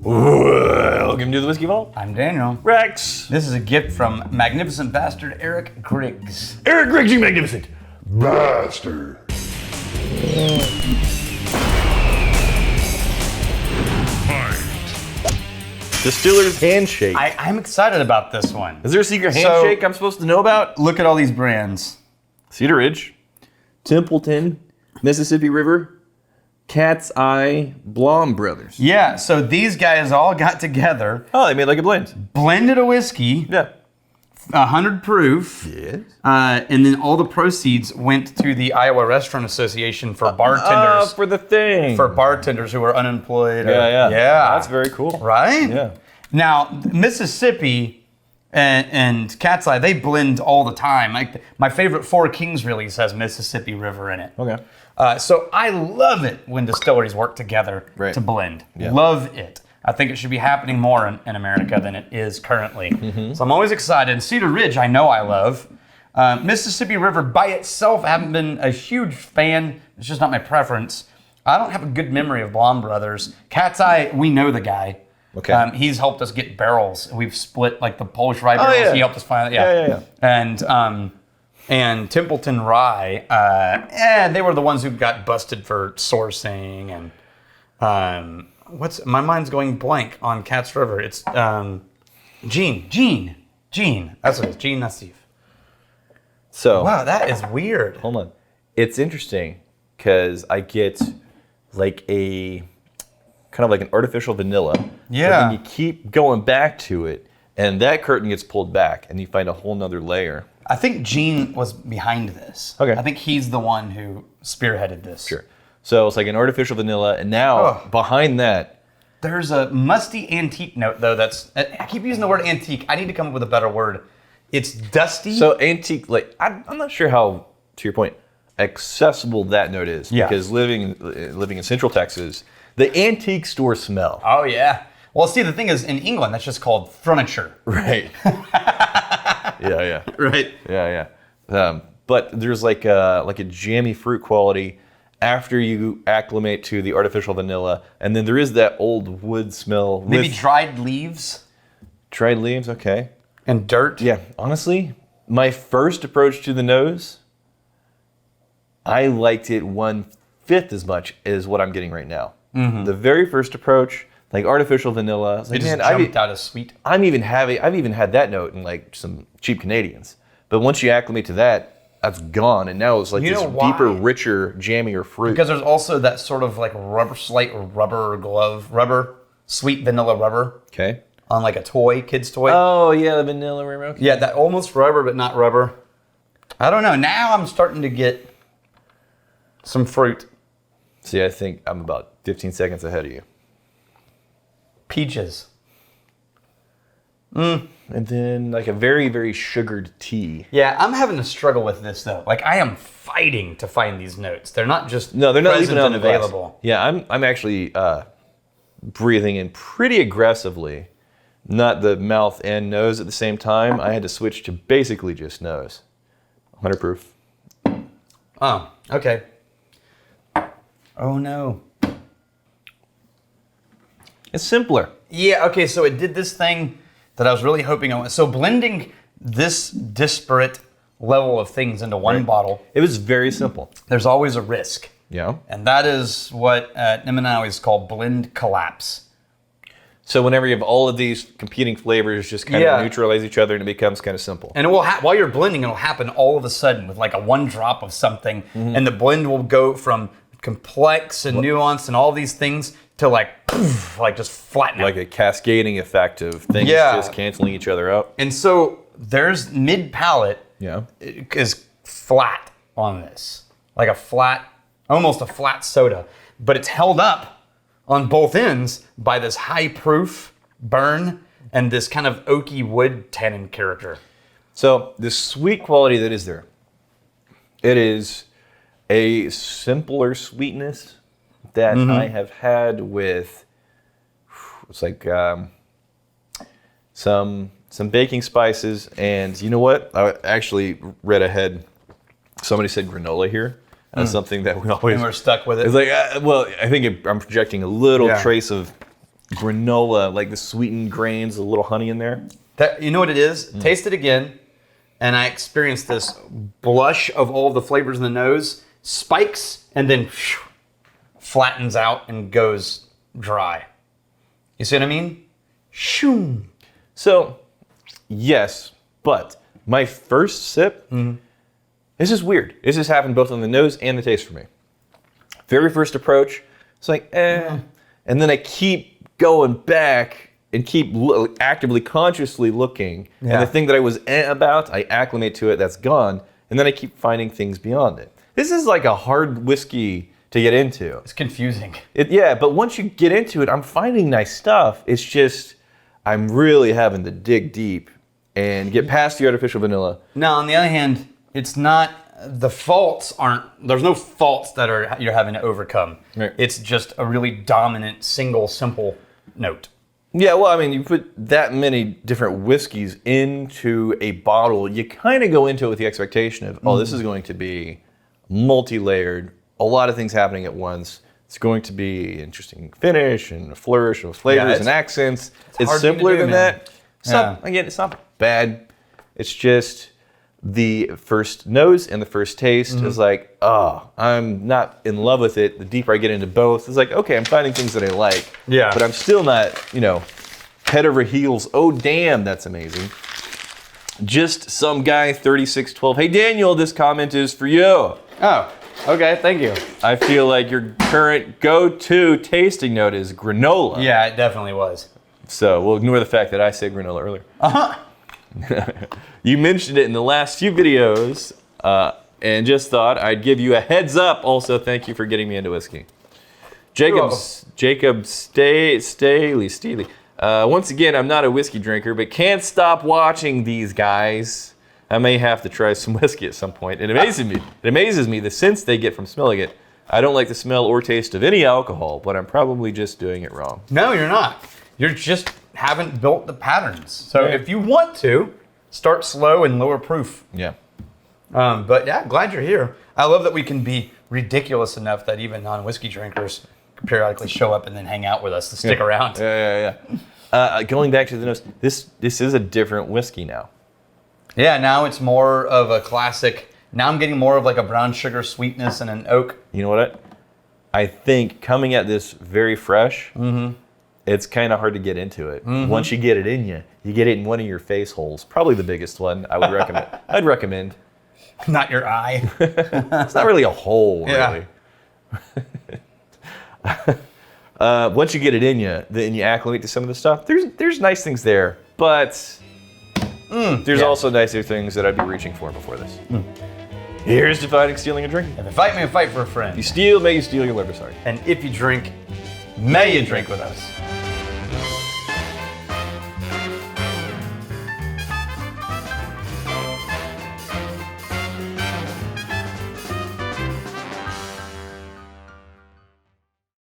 Welcome to the Whiskey Vault. I'm Daniel. Rex. This is a gift from magnificent bastard Eric Griggs. Eric Griggs, you magnificent bastard. Distiller's Handshake. I'm excited about this one. Is there a secret handshake I'm supposed to know about? Look at all these brands. Cedar Ridge, Templeton, Mississippi River, Cat's Eye, Blaum Brothers. Yeah, so these guys all got together, Oh, they made like a blend. blended a whiskey, Yeah. 100 proof, Yes. and then all the proceeds went to the Iowa Restaurant Association for bartenders. for the thing. For bartenders who are unemployed. yeah. Yeah. That's very cool. Right? Yeah. Now, Mississippi and Cat's Eye, they blend all the time. Like my favorite Four Kings release has Mississippi River in it. Okay. So I love it when distilleries work together Right. to blend. Yeah. Love it. I think it should be happening more in America than it is currently. Mm-hmm. So I'm always excited. Cedar Ridge, I know I love. Mississippi River by itself, I haven't been a huge fan. It's just not my preference. I don't have a good memory of Blaum Brothers. Cat's Eye, we know the guy. Okay. He's helped us get barrels. We've split like the Polish rye barrels. yeah. He helped us find it. Yeah. And Templeton Rye, they were the ones who got busted for sourcing and my mind's going blank on Cat's River. It's Gene. That's what it is. Gene Nassif. So. Wow, that is weird. Hold on. It's interesting because I get like a kind of like an artificial vanilla. Yeah. But then you keep going back to it, and that curtain gets pulled back, and you find a whole nother layer. I think Gene was behind this. Okay. I think he's the one who spearheaded this. Sure. So it's like an artificial vanilla, and now behind that, There's a musty antique note though. I keep using the word antique. I need to come up with a better word. It's dusty. so antique. Like I'm not sure how, to your point, accessible that note is. Yeah. Because living in Central Texas, the antique store smell. Oh yeah. Well, see, the thing is, in England, that's just called furniture. Right. Yeah. Right. Yeah. But there's like a jammy fruit quality after you acclimate to the artificial vanilla, and then there is that old wood smell. Maybe with dried leaves dried leaves. Okay. and dirt. Yeah. Honestly, my first approach to the nose, I liked it 1/5 as much as what I'm getting right now. Mm-hmm. The very first approach, like artificial vanilla, I was like, It just man, jumped out as sweet. I've even had that note in like some cheap Canadians. But once you acclimate to that, that's gone, and now it's like You this know why? deeper, richer, jammier fruit. Because there's also that sort of like slight rubber, sweet vanilla rubber Okay. on like a kid's toy. Oh yeah, the vanilla rubber. Okay. Yeah, that almost rubber, but not rubber. I don't know. Now I'm starting to get some fruit. See, I think I'm about 15 seconds ahead of you. Peaches. And then like a very, very sugared tea. Yeah, I'm having a struggle with this though. Like I am fighting to find these notes. They're not just No, they're not present leaving it on and the glass. available. Yeah, I'm actually breathing in pretty aggressively, not the mouth and nose at the same time. I had to switch to basically just nose. 100 proof. Oh, okay. Oh no. It's simpler. Yeah, okay, so it did this thing that I was really hoping I would. So blending this disparate level of things into one bottle, It was very simple. there's always a risk. Yeah. And that is what Nim and I always call blend collapse. So whenever you have all of these competing flavors just kind Yeah. of neutralize each other and it becomes kind of simple. And it will while you're blending, it'll happen all of a sudden with like a one drop of something, and the blend will go from complex and nuanced and all these things to like, poof, like just flatten out. Like a cascading effect of things Yeah. just canceling each other out. And so there's mid palate Yeah. is flat on this, like almost a flat soda, but it's held up on both ends by this high proof burn and this kind of oaky wood tannin character. So the sweet quality that is there, it is a simpler sweetness that I have had with, it's like some baking spices, and you know what? I actually read ahead. Somebody said granola here. That's something that we always. And we're stuck with it. It's like, well, I think I'm projecting a little Yeah. trace of granola, like the sweetened grains, a little honey in there. That, you know what it is? Taste it again, and I experienced this blush of all of the flavors in the nose, spikes, and then flattens out and goes dry. You see what I mean? Shoo. So, yes, but my first sip, this is weird. This has happened both on the nose and the taste for me. Very first approach, it's like, and then I keep going back and keep actively, consciously looking, and the thing that I was about, I acclimate to it, that's gone, and then I keep finding things beyond it. This is like a hard whiskey to get into. It's confusing. Yeah, but once you get into it, I'm finding nice stuff. It's just, I'm really having to dig deep and get past the artificial vanilla. Now, on the other hand, it's not, the faults aren't, there's no faults that you're having to overcome. Right. It's just a really dominant, single, simple note. Yeah, well, I mean, you put that many different whiskeys into a bottle, you kind of go into it with the expectation of, oh, this is going to be multi-layered, a lot of things happening at once. It's going to be interesting finish and a flourish of flavors and accents. It's simpler than that. It's not, again, it's not bad. It's just the first nose and the first taste is like, oh, I'm not in love with it. The deeper I get into both, it's like, okay, I'm finding things that I like. Yeah. But I'm still not, head over heels. Oh, damn, that's amazing. Just some guy, 3612. Hey, Daniel, this comment is for you. Oh, okay, thank you. I feel like your current go-to tasting note is granola. Yeah, it definitely was. So we'll ignore the fact that I said granola earlier. You mentioned it in the last few videos, and just thought I'd give you a heads up. Also, thank you for getting me into whiskey. Jacob Staley. Once again, I'm not a whiskey drinker, but can't stop watching these guys. I may have to try some whiskey at some point. It amazes me the sense they get from smelling it. I don't like the smell or taste of any alcohol, but I'm probably just doing it wrong. No, you're not. You just haven't built the patterns. So if you want to, start slow and lower proof. Yeah. But yeah, glad you're here. I love that we can be ridiculous enough that even non-whiskey drinkers periodically show up and then hang out with us to stick around. Yeah. Going back to the nose, this is a different whiskey now. Yeah, now it's more of a classic. Now I'm getting more of like a brown sugar sweetness and an oak. You know what? I think coming at this very fresh, it's kind of hard to get into it. Once you get it in you get it in one of your face holes. Probably the biggest one I would recommend. I'd recommend. Not your eye. It's not really a hole, really. Once you get it in you, then you acclimate to some of the stuff. There's nice things there, but there's also nicer things that I'd be reaching for before this. Here's defining stealing and drinking. If you fight me, fight for a friend. You steal, may you steal your liver, sorry. And if you drink, may you drink with us.